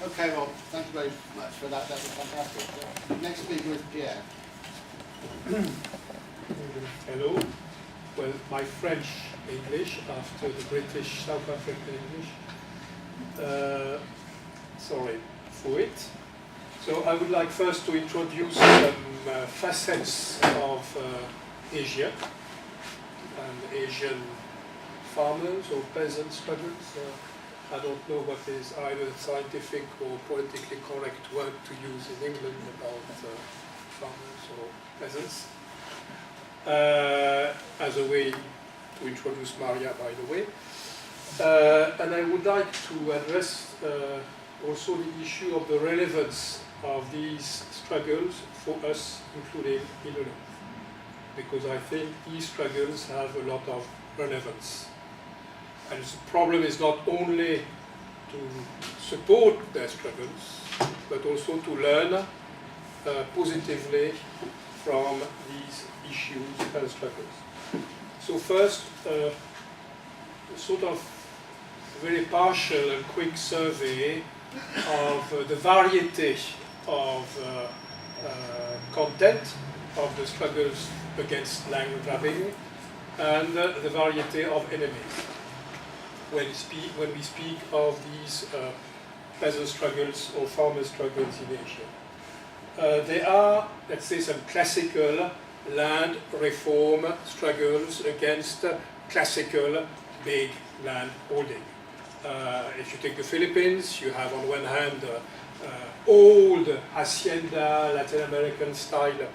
Okay, well, thank you very much for that. That was fantastic. Next speaker is Pierre. Hello. Well, my French English after the British South African English. Sorry for it. So I would like first to introduce some facets of Asia and Asian farmers or peasant struggles. I don't know what is either scientific or politically correct word to use in England about farmers or peasants. As a way to introduce Maria, by the way. And I would like to address also the issue of the relevance of these struggles for us, including in the North, because I think these struggles have a lot of relevance. And the problem is not only to support their struggles, but also to learn positively from these issues and struggles. So first, a sort of very partial and quick survey of the variety of content of the struggles against land grabbing and the variety of enemies when we speak of these peasant struggles or farmer struggles in Asia. There are, let's say, some classical land reform struggles against classical big land holding. If you take the Philippines, you have on one hand old hacienda, Latin American style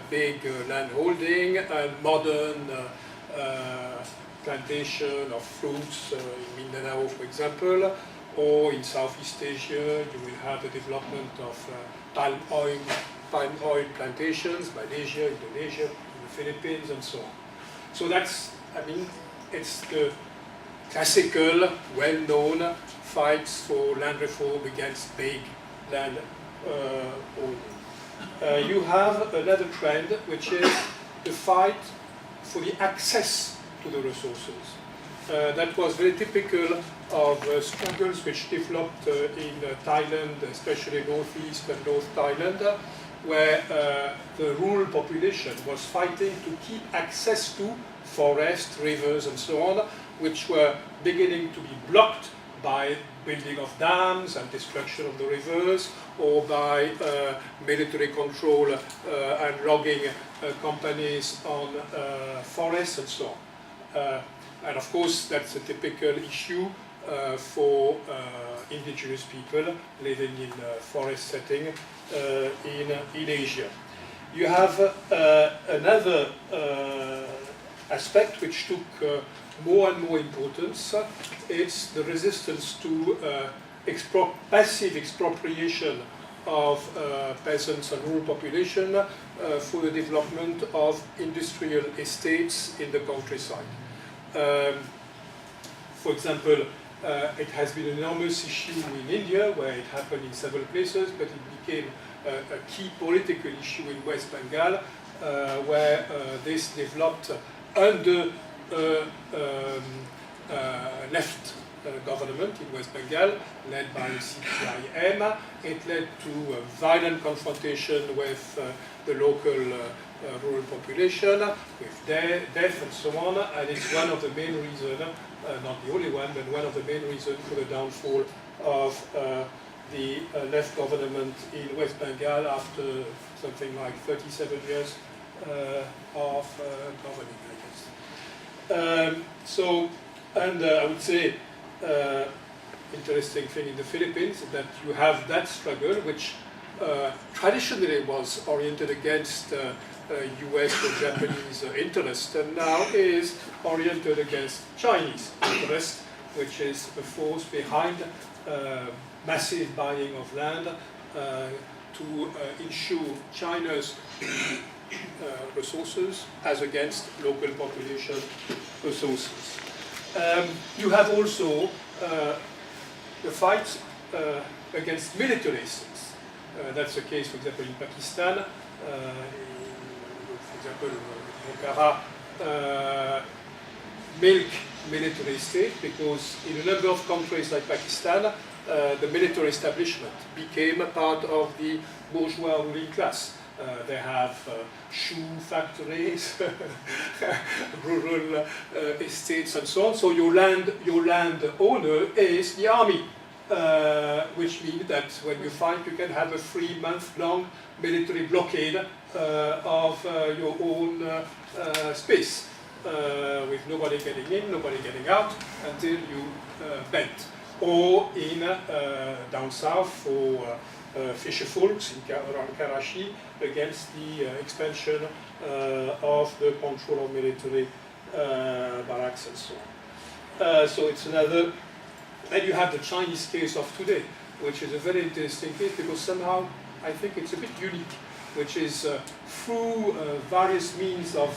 big land holding and modern plantation of fruits in Mindanao, for example, or in Southeast Asia, you will have the development of palm oil plantations, Malaysia, Indonesia, the Philippines, and so on. So that's, I mean, it's the classical, well-known fights for land reform against big land holding. You have another trend, which is the fight for the access to the resources. That was very typical of struggles which developed in Thailand, especially northeast and north Thailand, where the rural population was fighting to keep access to forests, rivers, and so on, which were beginning to be blocked by building of dams and destruction of the rivers, or by military control and logging companies on forests and so on. And of course, that's a typical issue for indigenous people living in a forest setting in Asia. You have another aspect which took more and more importance. It's the resistance to passive expropriation of peasants and rural population for the development of industrial estates in the countryside. For example, it has been an enormous issue in India, where it happened in several places, but it became a key political issue in West Bengal, where this developed under left government in West Bengal, led by CPIM. It led to a violent confrontation with the local rural population, with death and so on, and it's one of the main reasons, not the only one, but one of the main reasons for the downfall of the left government in West Bengal after something like 37 years of governing, I guess. I would say, interesting thing in the Philippines is that you have that struggle, which traditionally was oriented against US or Japanese interest, and now is oriented against Chinese interest, which is the force behind massive buying of land to ensure China's resources as against local population resources. You have also the fight against military estates. That's the case, for example, in Pakistan. For example, Ankara milk military state, because in a number of countries like Pakistan, the military establishment became a part of the bourgeois ruling class. They have shoe factories, rural estates, and so on. So your land owner is the army, which means that when you fight, you can have a 3-month-long military blockade of your own space, with nobody getting in, nobody getting out until you bend. Or in down south for Fisher Folks around Karachi against the expansion of the control of military barracks and so on. So it's another. And you have the Chinese case of today, which is a very interesting case because somehow I think it's a bit unique, which is through various means of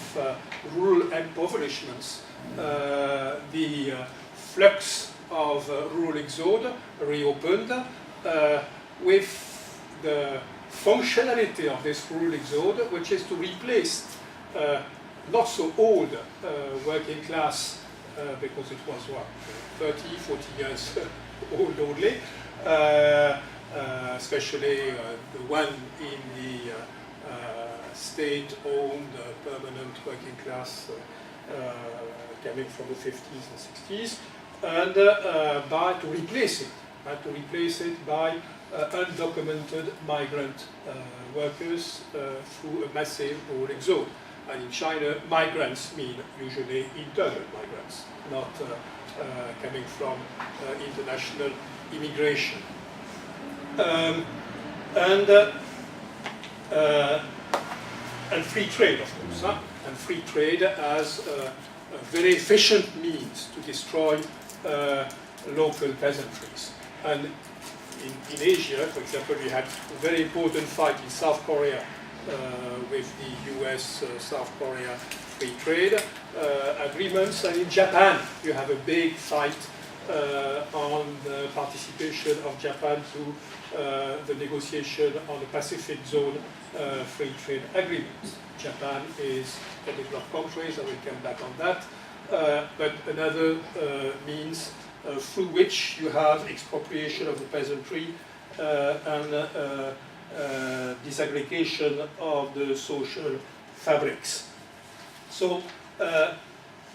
rural impoverishments, the flux of rural exode reopened with the functionality of this rural exode, which is to replace not so old working class, because it was what, 30, 40 years old only, especially the one in the state-owned permanent working class coming from the 50s and 60s, and to replace it by undocumented migrant workers through a massive rural exode. And in China, migrants mean usually internal migrants, not coming from international immigration. And free trade, of course, huh? And free trade as a very efficient means to destroy local peasantries. And in Asia, for example, we had a very important fight in South Korea with the US South Korea free trade agreements, and in Japan you have a big fight on the participation of Japan to the negotiation on the Pacific Zone free trade agreements. Japan is a developed country, so we'll come back on that, but another means through which you have expropriation of the peasantry and disaggregation of the social fabrics. So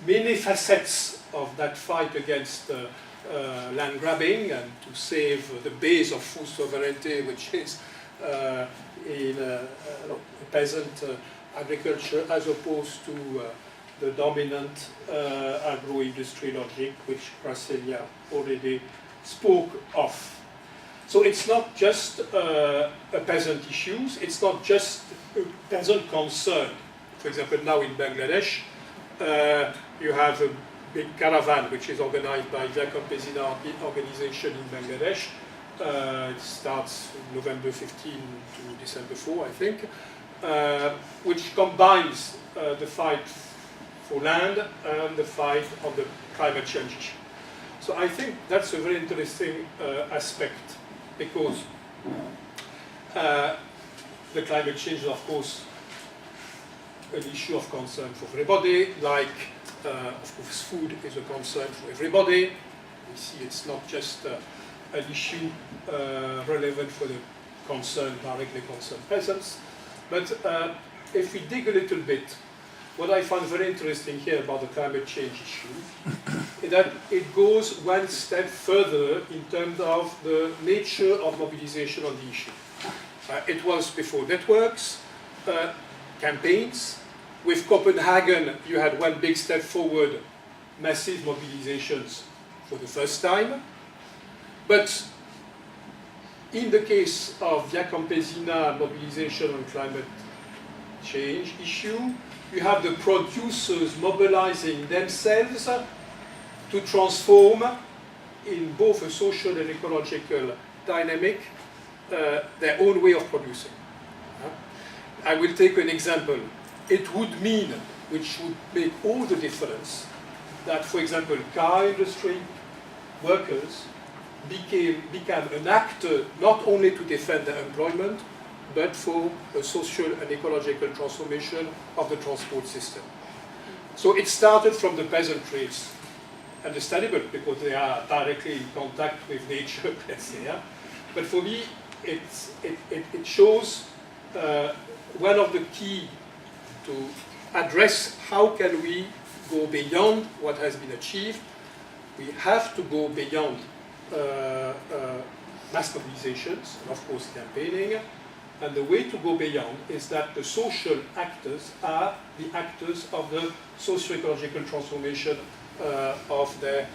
many facets of that fight against land grabbing and to save the base of food sovereignty, which is in peasant agriculture, as opposed to the dominant agro-industry logic, which Brasilia already spoke of. So it's not just a peasant issue, it's not just a peasant concern. For example, now in Bangladesh, you have a big caravan which is organized by Via Campesina organization in Bangladesh. It starts November 15 to December 4, I think, which combines the fight for land and the fight on the climate change issue. So I think that's a very interesting aspect, because the climate change is, of course, an issue of concern for everybody, like, of course, food is a concern for everybody. We see it's not just an issue relevant for the directly concerned peasants. But if we dig a little bit, what I find very interesting here about the climate change issue is that it goes one step further in terms of the nature of mobilization on the issue. It was before networks, campaigns. With Copenhagen, you had one big step forward, massive mobilizations for the first time. But in the case of Via Campesina mobilization on climate change issue, you have the producers mobilizing themselves to transform in both a social and ecological dynamic their own way of producing. I will take an example. It would mean, which would make all the difference, that, for example, car industry workers became an actor not only to defend their employment, but for a social and ecological transformation of the transport system. So it started from the peasantry. It's understandable because they are directly in contact with nature, let's say. Yeah? But for me, it shows one of the key to address how can we go beyond what has been achieved. We have to go beyond mass mobilizations and of course campaigning. And the way to go beyond is that the social actors are the actors of the socio-ecological transformation of the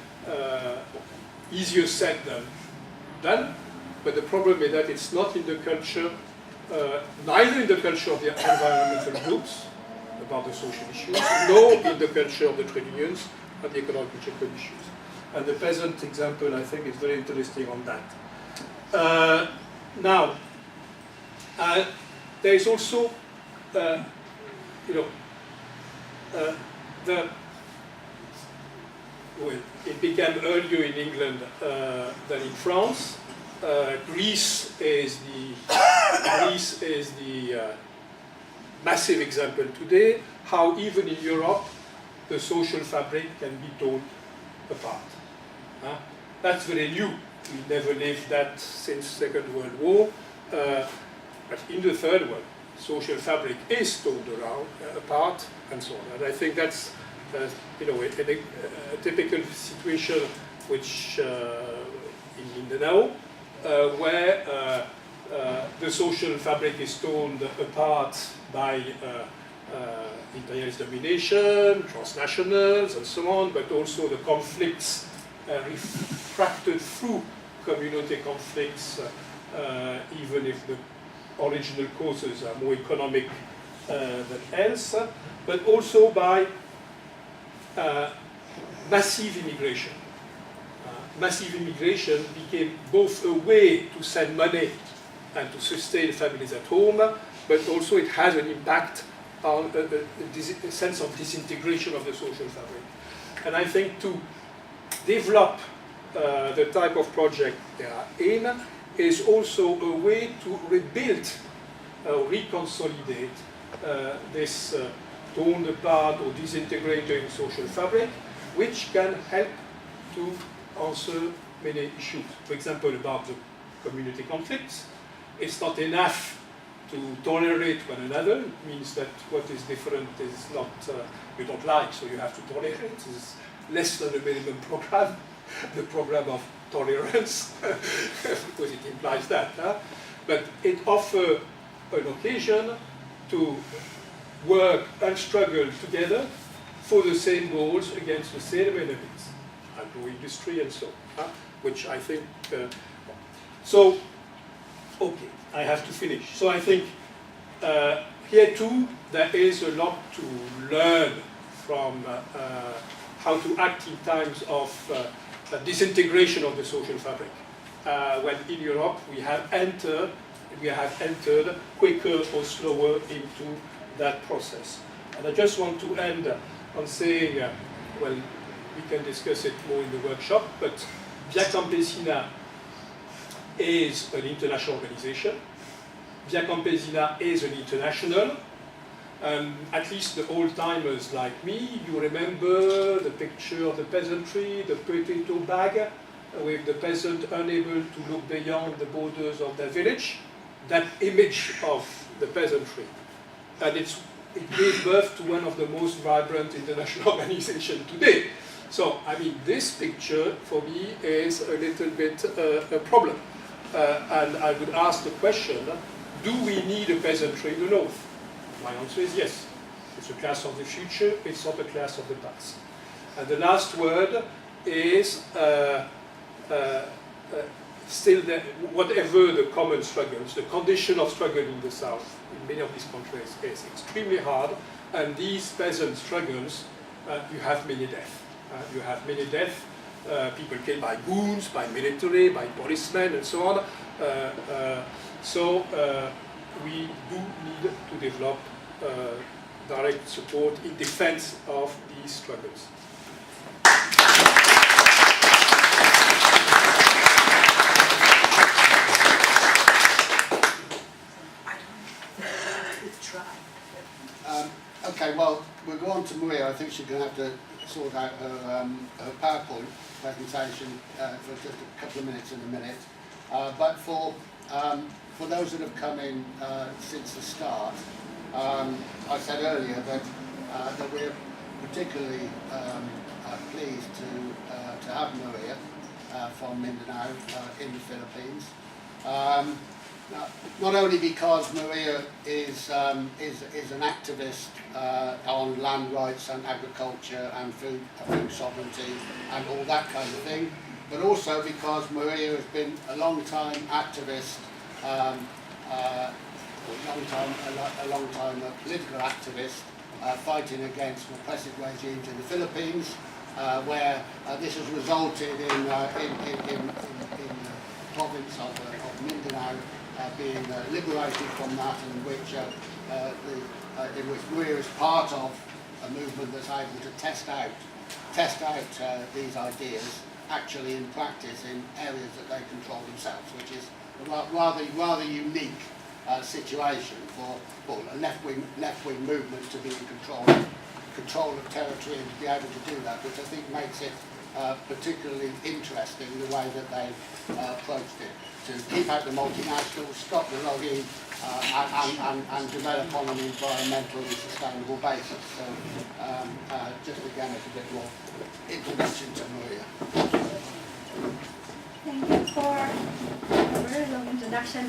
easier said than done. But the problem is that it's not in the culture, neither in the culture of the environmental groups about the social issues, nor in the culture of the trade unions and the ecological issues. And the peasant example, I think, is very interesting on that. Now, there is also, it began earlier in England than in France. Greece is the massive example today, how even in Europe the social fabric can be torn apart. That's very new. We never lived that since Second World War. But in the Third World, social fabric is torn apart and so on. And I think that's a typical situation which in the now, where the social fabric is torn apart by imperialist domination, transnationals, and so on, but also the conflicts refracted through community conflicts, even if the original causes are more economic than else, but also by massive immigration. Massive immigration became both a way to send money and to sustain families at home, but also it has an impact on a sense of disintegration of the social fabric. And I think to develop the type of project they are in is also a way to rebuild, reconsolidate this torn apart or disintegrating social fabric, which can help to answer many issues. For example, about the community conflicts, it's not enough to tolerate one another. It means that what is different is not, you don't like, so you have to tolerate. It's less than a minimum program, the program of tolerance, because it implies that. But it offers an occasion to work and struggle together for the same goals against the same enemies, agro-industry and so on, which I think, okay, I have to finish. So I think here too, there is a lot to learn from how to act in times of disintegration of the social fabric. When in Europe we have entered quicker or slower into that process. And I just want to end on saying, well, we can discuss it more in the workshop, but Via Campesina is an international organization. Via Campesina is an international. At least the old-timers like me, you remember the picture of the peasantry, the potato bag, with the peasant unable to look beyond the borders of their village. That image of the peasantry. And it gave birth to one of the most vibrant international organizations today. So, I mean, this picture, for me, is a little bit a problem. And I would ask the question, do we need a peasantry in the North? My answer is yes. It's a class of the future, it's not a class of the past. And the last word is still, whatever the common struggles, the condition of struggle in the South, in many of these countries, is extremely hard. And these peasant struggles, you have many deaths. You have many deaths. People killed by goons, by military, by policemen, and so on. We do need to develop direct support in defense of these struggles. Okay, well, we'll go on to Maria. I think she's going to have to sort out her PowerPoint presentation for just a couple of minutes in a minute. But for those that have come in since the start, I said earlier that we're particularly pleased to have Maria from Mindanao in the Philippines. Not only because Maria is an activist on land rights and agriculture and food sovereignty and all that kind of thing, but also because Maria has been a long-time activist, a long-time political activist, fighting against oppressive regimes in the Philippines, where this has resulted in the province of Mindanao being liberated from that, and in which Maria is part of a movement that's able to test out these ideas actually in practice in areas that they control themselves, which is a rather unique situation for a left-wing movement to be in control of territory and to be able to do that, which I think makes it particularly interesting the way that they've approached it, to keep out the multinationals, stop the logging, and develop on an environmentally sustainable basis. So just again, it's a bit more introduction to Maria. Thank you for a very long introduction.